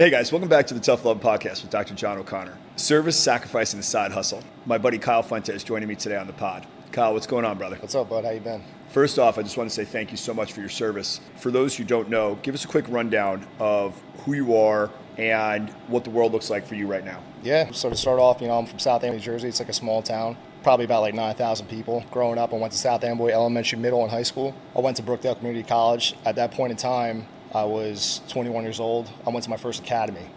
Hey guys, welcome back to the Tough Love Podcast with Dr. John O'Connor. Service, sacrifice, and the side hustle. My buddy Kyle Fuentes joining me today on the pod. Kyle, what's going on, brother? What's up, bud? How you been? First off, I just want to say thank you so much for your service. For those who don't know, give us a quick rundown of who you are and what the world looks like for you right now. Yeah, so to start off, I'm from South Amboy, New Jersey. It's like a small town, probably about like 9,000 people. Growing up, I went to South Amboy Elementary, Middle, and High School. I went to Brookdale Community College. At that point in time, I was 21 years old. I went to my first academy.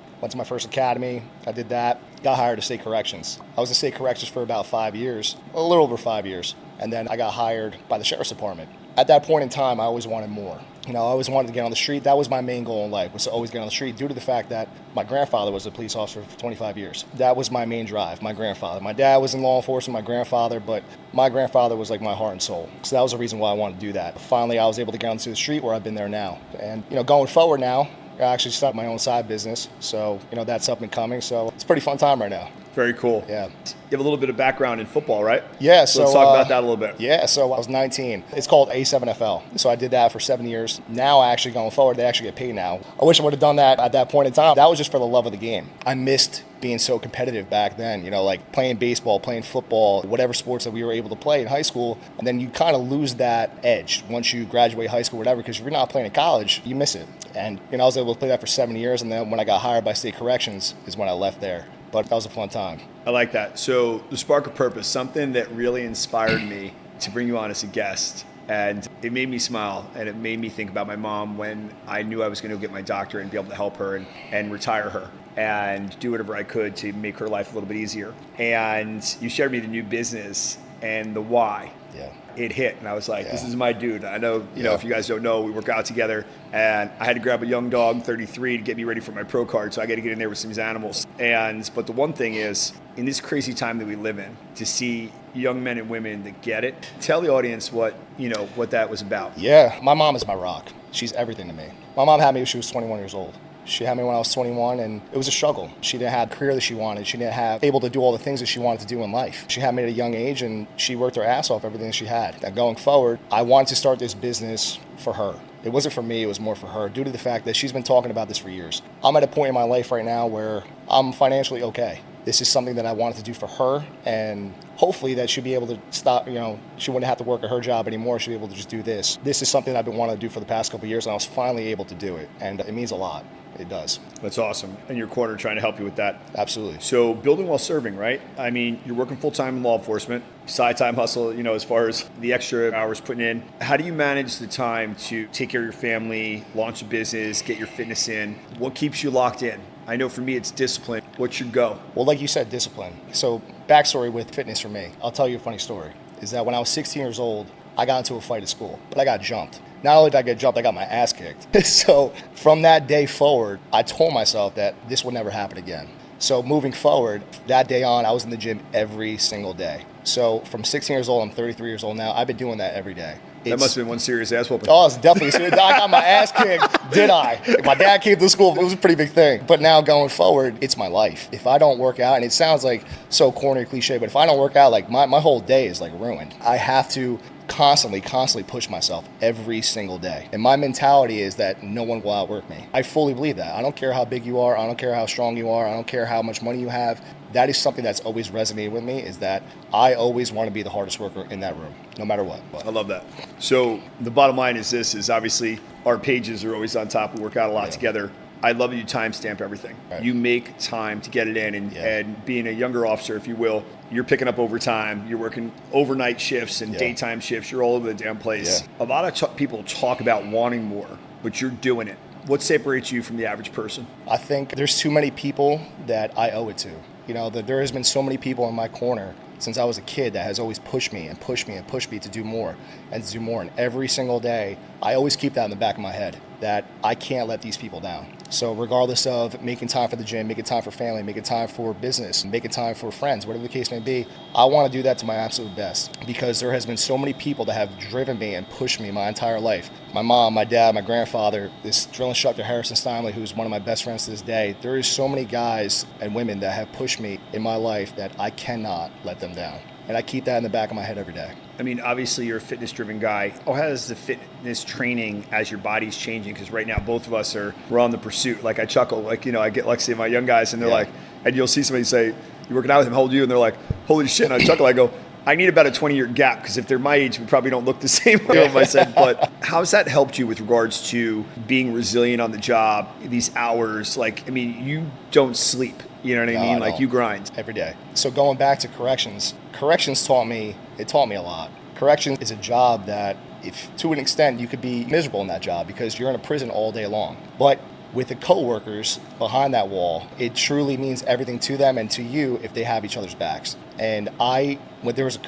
I did that, got hired to State Corrections. I was in State Corrections for about 5 years, a little over 5 years. And then I got hired by the Sheriff's Department. At that point in time, I always wanted more. I always wanted to get on the street. That was my main goal in life, was to always get on the street due to the fact that my grandfather was a police officer for 25 years. That was my main drive, my grandfather. My dad was in law enforcement, my grandfather, but my grandfather was like my heart and soul. So that was the reason why I wanted to do that. Finally, I was able to get onto the street where I've been there now. And, going forward now, I actually started my own side business. So, that's up and coming. So it's a pretty fun time right now. Very cool. Yeah. You have a little bit of background in football, right? Yeah. So let's talk about that a little bit. Yeah. So I was 19. It's called A7FL. So I did that for 7 years. Now, actually going forward, they actually get paid now. I wish I would have done that at that point in time. That was just for the love of the game. I missed being so competitive back then, like playing baseball, playing football, whatever sports that we were able to play in high school. And then you kind of lose that edge once you graduate high school, whatever, because if you're not playing in college, you miss it. And, I was able to play that for 7 years. And then when I got hired by State Corrections is when I left there. But that was a fun time. I like that. So the spark of purpose, something that really inspired me to bring you on as a guest. And it made me smile, and it made me think about my mom when I knew I was going to get my doctorate and be able to help her and retire her and do whatever I could to make her life a little bit easier. And you shared me the new business and the why. Yeah. It hit, and I was like, This is my dude. I know, if you guys don't know, we work out together, and I had to grab a young dog, 33, to get me ready for my pro card, so I got to get in there with some of these animals. But the one thing is, in this crazy time that we live in, to see young men and women that get it, tell the audience what that was about. Yeah, my mom is my rock. She's everything to me. My mom had me when she was 21 years old. She had me when I was 21, and it was a struggle. She didn't have the career that she wanted. She didn't have able to do all the things that she wanted to do in life. She had me at a young age, and she worked her ass off everything that she had. And going forward, I wanted to start this business for her. It wasn't for me, it was more for her, due to the fact that she's been talking about this for years. I'm at a point in my life right now where I'm financially okay. This is something that I wanted to do for her, and hopefully that she'll be able to stop, she wouldn't have to work at her job anymore. She'll be able to just do this. This is something I've been wanting to do for the past couple of years, and I was finally able to do it, and it means a lot. It does. That's awesome. And your corner trying to help you with that. Absolutely. So building while serving, right? I mean, you're working full-time in law enforcement, side time hustle, as far as the extra hours putting in. How do you manage the time to take care of your family, launch a business, get your fitness in? What keeps you locked in? I know for me it's discipline. What's your go? Well, like you said, discipline. So backstory with fitness for me, I'll tell you a funny story, is that when I was 16 years old, I got into a fight at school, but I got jumped. Not only did I get jumped, I got my ass kicked. So from that day forward, I told myself that this would never happen again. So moving forward, that day on, I was in the gym every single day. So from 16 years old, I'm 33 years old now. I've been doing that every day. That must have been one serious ass whooping. Oh, it's definitely serious. I got my ass kicked, did I? My dad came to school. It was a pretty big thing. But now going forward, it's my life. If I don't work out, and it sounds like so corny or cliche, but if I don't work out, like my whole day is like ruined. I have to constantly push myself every single day. And my mentality is that no one will outwork me. I fully believe that. I don't care how big you are. I don't care how strong you are. I don't care how much money you have. That is something that's always resonated with me, is that I always want to be the hardest worker in that room, no matter what. I love that. So the bottom line is obviously our pages are always on top. We work out a lot together. I love that you timestamp everything. Right. You make time to get it in, and being a younger officer, if you will, you're picking up overtime. You're working overnight shifts and daytime shifts. You're all over the damn place. Yeah. A lot of people talk about wanting more, but you're doing it. What separates you from the average person? I think there's too many people that I owe it to. That there has been so many people in my corner since I was a kid that has always pushed me to do more and to do more. And every single day, I always keep that in the back of my head, that I can't let these people down. So regardless of making time for the gym, making time for family, making time for business, making time for friends, whatever the case may be, I want to do that to my absolute best, because there has been so many people that have driven me and pushed me my entire life. My mom, my dad, my grandfather, this drill instructor, Harrison Steinley, who's one of my best friends to this day. There is so many guys and women that have pushed me in my life that I cannot let them down. And I keep that in the back of my head every day. I mean, obviously you're a fitness-driven guy. How has the fitness training as your body's changing? Because right now both of us we're on the pursuit. Like I chuckle, like, I get like see my young guys and they're like, and you'll see somebody say, you're working out with him, how old are you? And they're like, holy shit. And I chuckle, I go, I need about a 20-year gap because if they're my age, we probably don't look the same. I said, but how's that helped you with regards to being resilient on the job, these hours? Like, I mean, you don't sleep. You know what I mean? Like you grind every day. So going back to corrections taught me a lot. Corrections is a job that, if to an extent, you could be miserable in that job because you're in a prison all day long. But with the coworkers behind that wall, it truly means everything to them and to you if they have each other's backs. And when there was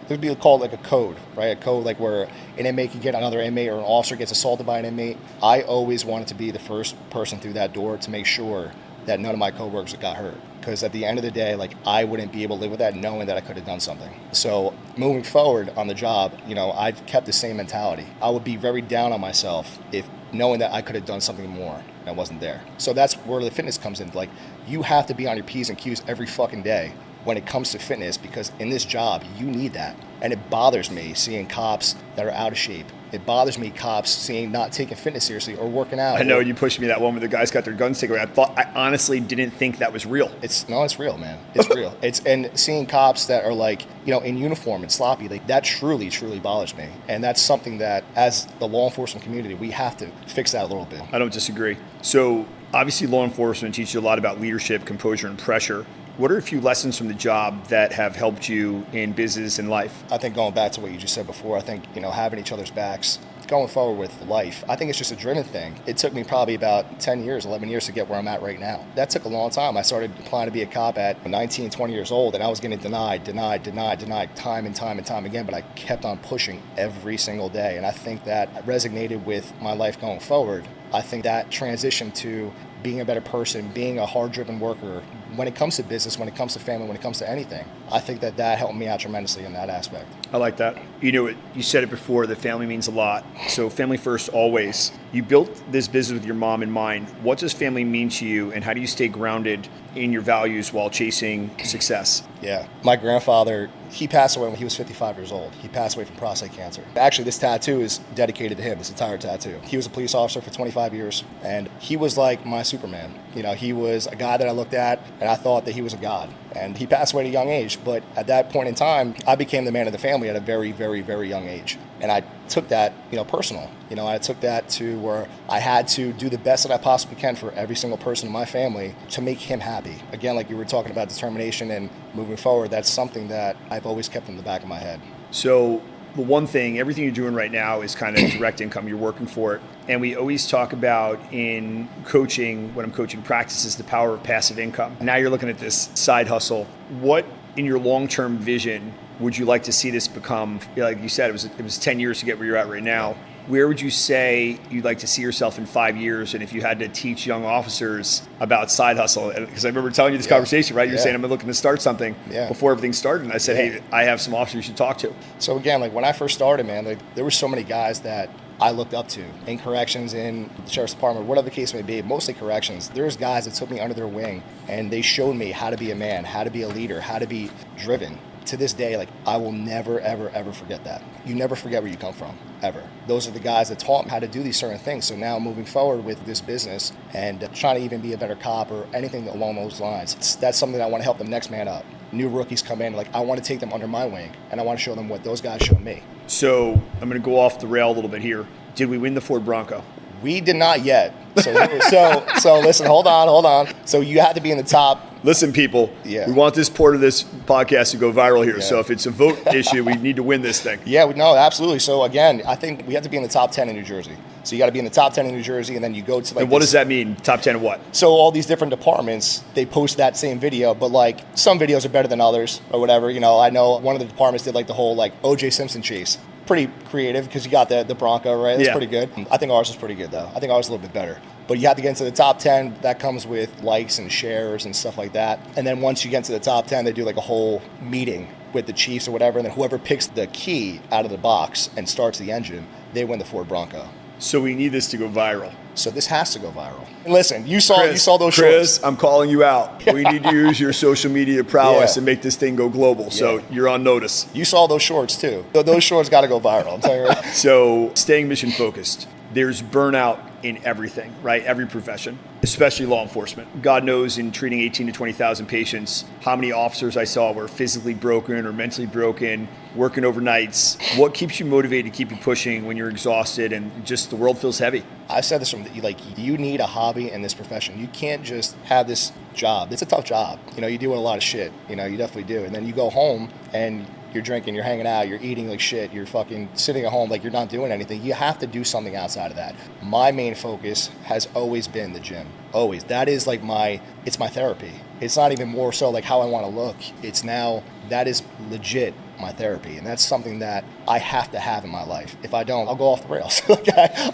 there'd be called like a code, right? A code like where an inmate could get another inmate or an officer gets assaulted by an inmate. I always wanted to be the first person through that door to make sure that none of my coworkers got hurt. Because at the end of the day, like, I wouldn't be able to live with that knowing that I could have done something. So moving forward on the job, I've kept the same mentality. I would be very down on myself if knowing that I could have done something more and I wasn't there. So that's where the fitness comes in. Like, you have to be on your P's and Q's every fucking day when it comes to fitness, because in this job, you need that. And it bothers me seeing cops that are out of shape. It bothers me cops seeing not taking fitness seriously or working out. I know you pushed me that one where the guys got their guns taken away. I honestly didn't think that was real. It's real, man. It's real. And seeing cops that are like, in uniform and sloppy, like, that truly, truly bothers me. And that's something that, as the law enforcement community, we have to fix that a little bit. I don't disagree. So obviously law enforcement teaches you a lot about leadership, composure, and pressure. What are a few lessons from the job that have helped you in business and life? I think going back to what you just said before, I think, having each other's backs, going forward with life, I think it's just a driven thing. It took me probably about 10 years, 11 years to get where I'm at right now. That took a long time. I started applying to be a cop at 19, 20 years old, and I was getting denied time and time again, but I kept on pushing every single day. And I think that resonated with my life going forward. I think that transition to being a better person, being a hard-driven worker, when it comes to business, when it comes to family, when it comes to anything, I think that helped me out tremendously in that aspect. I like that. You said it before, that family means a lot. So family first always. You built this business with your mom in mind. What does family mean to you, and how do you stay grounded in your values while chasing success? Yeah. My grandfather, he passed away when he was 55 years old. He passed away from prostate cancer. Actually, this tattoo is dedicated to him, this entire tattoo. He was a police officer for 25 years, and he was like my Superman. He was a guy that I looked at, and I thought that he was a god. And he passed away at a young age, but at that point in time, I became the man of the family at a very, very, very young age. And I took that, personal. I took that to where I had to do the best that I possibly can for every single person in my family to make him happy. Again, like you were talking about determination and moving forward, that's something that I've always kept in the back of my head. So the one thing, everything you're doing right now is kind of direct income. You're working for it. And we always talk about in coaching, when I'm coaching practices, the power of passive income. Now you're looking at this side hustle. What in your long-term vision would you like to see this become? Like you said, it was 10 years to get where you're at right now. Where would you say you'd like to see yourself in 5 years? And if you had to teach young officers about side hustle, because I remember telling you this conversation, right? You were saying, I'm looking to start something before everything started. And I said, hey, I have some officers you should talk to. So again, like when I first started, man, there were so many guys that I looked up to in corrections, in the sheriff's department, whatever the case may be, mostly corrections. There's guys that took me under their wing and they showed me how to be a man, how to be a leader, how to be driven. To this day, like, I will never, ever, ever forget that. You never forget where you come from, ever. Those are the guys that taught me how to do these certain things. So now moving forward with this business and trying to even be a better cop or anything along those lines, that's something that I want to help the next man up. New rookies come in, like, I want to take them under my wing and I want to show them what those guys showed me. So I'm going to go off the rail a little bit here. Did we win the Ford Bronco? We did not yet. So listen, hold on. So you have to be in the top. Listen, people, we want this part of this podcast to go viral here. So if it's a vote issue, we need to win this thing. Yeah, no, absolutely. So again, I think we have to be in the top 10 in New Jersey. So you got to be in the top 10 in New Jersey, and then you go to And what does that mean? Top 10 of what? So all these different departments, they post that same video, but like some videos are better than others or whatever. I know one of the departments did like the whole like O.J. Simpson chase. Pretty creative because you got the Bronco, right? That's pretty good. I think ours is pretty good though. I think ours is a little bit better. But you have to get into the top 10. That comes with likes and shares and stuff like that. And then once you get to the top 10, they do like a whole meeting with the chiefs or whatever. And then whoever picks the key out of the box and starts the engine, they win the Ford Bronco. So we need this to go viral. So this has to go viral. And listen, you saw those shorts. Chris, I'm calling you out. We need to use your social media prowess and make this thing go global. So you're on notice. You saw those shorts too. Those shorts got to go viral. I'm telling you right. So staying mission focused. There's burnout in everything, right? Every profession, especially law enforcement. God knows in treating 18 to 20,000 patients, how many officers I saw were physically broken or mentally broken, working overnights. What keeps you motivated to keep you pushing when you're exhausted and just the world feels heavy? I've said this from you need a hobby in this profession. You can't just have this job. It's a tough job. You deal with a lot of shit. You definitely do. And then you go home and you're drinking, you're hanging out, you're eating like shit, you're fucking sitting at home like you're not doing anything. You have to do something outside of that. My main focus has always been the gym. Always. That is it's my therapy. It's not even more so like how I want to look. It's now, that is legit my therapy. And that's something that I have to have in my life. If I don't, I'll go off the rails.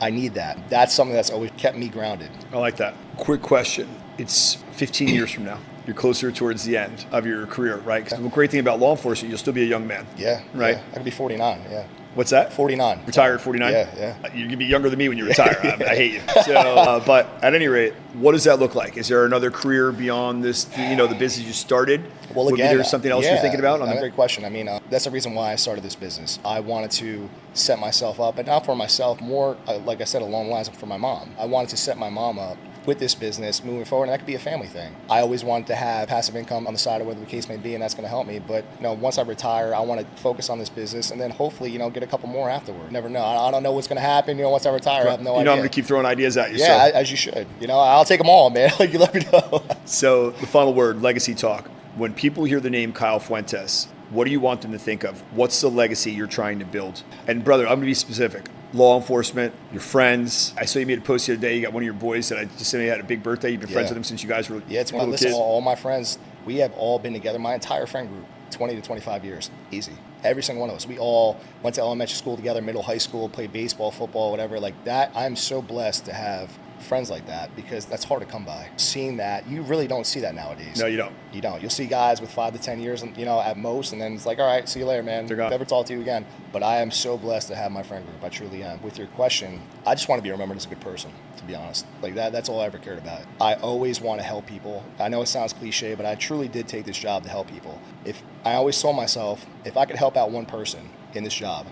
I need that. That's something that's always kept me grounded. I like that. Quick question. It's 15 years from now. You're closer towards the end of your career, right? Because the great thing about law enforcement, you'll still be a young man. Yeah. Right? Yeah. I could be 49, yeah. What's that? 49. Retire at 49? Yeah. You're going to be younger than me when you retire. I hate you. So, but at any rate, what does that look like? Is there another career beyond this, the business you started? Well, again, maybe there's something else you're thinking about? That's a great question. That's the reason why I started this business. I wanted to set myself up, and not for myself, more, like I said, along the lines of for my mom. I wanted to set my mom up with this business moving forward, and that could be a family thing. I always wanted to have passive income on the side of whatever the case may be, and that's going to help me. But once I retire, I want to focus on this business, and then hopefully, get a couple more afterward. Never know. I don't know what's going to happen. Once I retire, I have no idea. I'm going to keep throwing ideas at you. Yeah, so. As you should. I'll take them all, man. You let me know. So the final word, legacy talk. When people hear the name Kyle Fuentes, what do you want them to think of? What's the legacy you're trying to build? And brother, I'm going to be specific. Law enforcement, your friends. I saw you made a post the other day. You got one of your boys that I just said he had a big birthday. You've been friends with him since you guys were it's little listen, kids. All my friends, we have all been together. My entire friend group, 20 to 25 years, easy. Every single one of us. We all went to elementary school together, middle, high school, played baseball, football, whatever. Like that, I'm so blessed to have friends like that because that's hard to come by. Seeing that, you really don't see that nowadays. No, you don't. You don't. You'll see guys with 5 to 10 years, at most, and then it's like, all right, see you later, man. They're gone. Never talk to you again. But I am so blessed to have my friend group. I truly am. With your question, I just want to be remembered as a good person, to be honest. Like that's all I ever cared about. I always want to help people. I know it sounds cliche, but I truly did take this job to help people. If I always told myself, if I could help out one person in this job,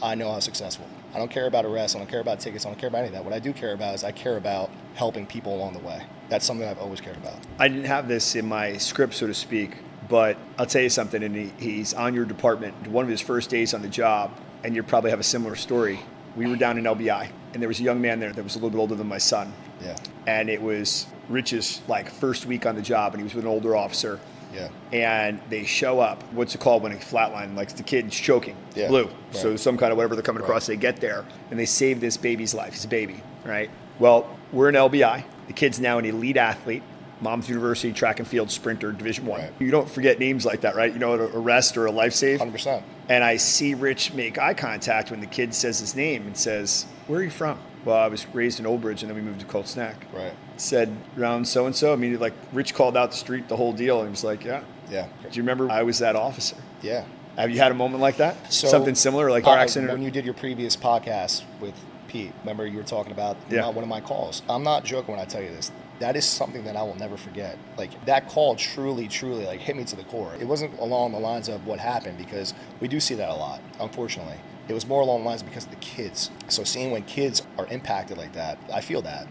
I know how successful. I don't care about arrests. I don't care about tickets. I don't care about any of that. What I do care about is I care about helping people along the way. That's something I've always cared about. I didn't have this in my script, so to speak, but I'll tell you something, and he's on your department, one of his first days on the job, and you probably have a similar story. We were down in LBI, and there was a young man there that was a little bit older than my son. Yeah. And it was Rich's first week on the job, and he was with an older officer. Yeah. And they show up. What's it called when it flatline? The kid's choking. Yeah. Blue. Right. So some kind of whatever they're coming across. They get there and they save this baby's life. It's a baby, right? Well, we're in LBI. The kid's now an elite athlete. Mom's University track and field sprinter, Division I. Right. You don't forget names like that, right? An arrest or a life save. 100%. And I see Rich make eye contact when the kid says his name and says, "Where are you from?" Well, I was raised in Old Bridge, and then we moved to Cold Snack. Right. Said, around so-and-so. I mean, Rich called out the street, the whole deal, and he was like, yeah. Yeah. Do you remember I was that officer? Yeah. Have you had a moment like that? So, something similar, like car accident? When you did your previous podcast with Pete, remember you were talking about one of my calls. I'm not joking when I tell you this. That is something that I will never forget. That call truly hit me to the core. It wasn't along the lines of what happened, because we do see that a lot, unfortunately. It was more along the lines because of the kids. So seeing when kids are impacted like that, I feel that,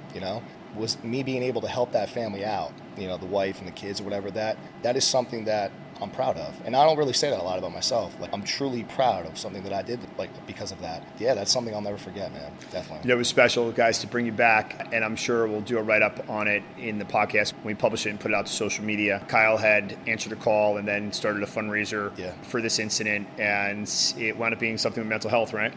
was me being able to help that family out, the wife and the kids or whatever, that is something that I'm proud of. And I don't really say that a lot about myself. I'm truly proud of something that I did because of that. Yeah, that's something I'll never forget, man. Definitely. It was special, guys, to bring you back, and I'm sure we'll do a write-up on it in the podcast when we publish it and put it out to social media. Kyle had answered a call and then started a fundraiser for this incident, and it wound up being something with mental health, right?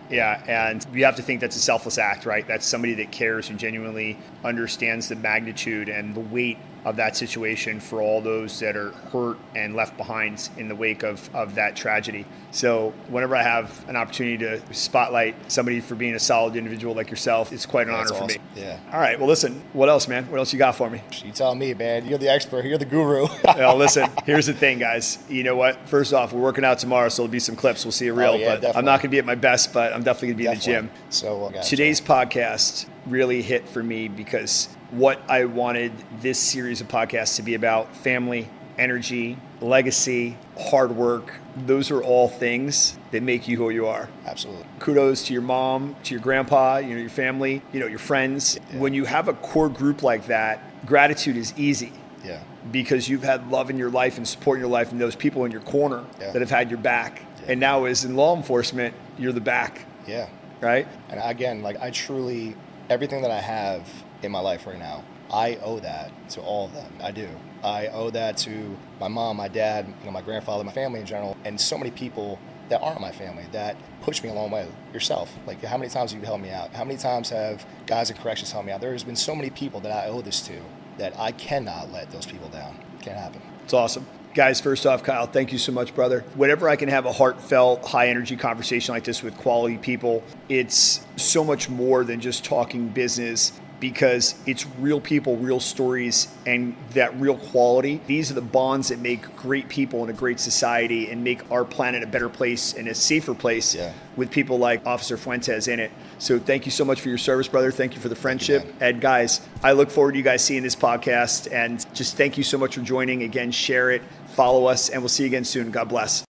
Yeah, and you have to think that's a selfless act, right? That's somebody that cares and genuinely understands the magnitude and the weight of that situation for all those that are hurt and left behind in the wake of that tragedy. So whenever I have an opportunity to spotlight somebody for being a solid individual like yourself, it's quite an honor for me. Yeah. All right. Well, listen, what else, man? What else you got for me? You tell me, man. You're the expert. You're the guru. Well, listen, here's the thing, guys. You know what? First off, we're working out tomorrow, so there'll be some clips. We'll see a reel. Oh, yeah, but definitely. I'm not going to be at my best, but I'm definitely going to be in the gym. So Today's podcast really hit for me because what I wanted this series of podcasts to be about: family, energy, legacy, hard work. Those are all things that make you who you are. Absolutely. Kudos to your mom, to your grandpa, your family, your friends. Yeah. When you have a core group like that, gratitude is easy. Yeah. Because you've had love in your life and support in your life and those people in your corner that have had your back. Yeah. And now as in law enforcement, you're the back. Yeah. Right? And again, I truly, everything that I have in my life right now, I owe that to all of them. I do. I owe that to my mom, my dad, my grandfather, my family in general, and so many people that aren't my family that pushed me a long way. Yourself. How many times have you helped me out? How many times have guys in corrections helped me out? There's been so many people that I owe this to that I cannot let those people down. Can't happen. It's awesome. Guys, first off, Kyle, thank you so much, brother. Whenever I can have a heartfelt, high-energy conversation like this with quality people, it's so much more than just talking business, because it's real people, real stories, and that real quality. These are the bonds that make great people in a great society and make our planet a better place and a safer place with people like Officer Fuentes in it. So thank you so much for your service, brother. Thank you for the friendship. And guys, I look forward to you guys seeing this podcast, and just thank you so much for joining. Again, share it, follow us, and we'll see you again soon. God bless.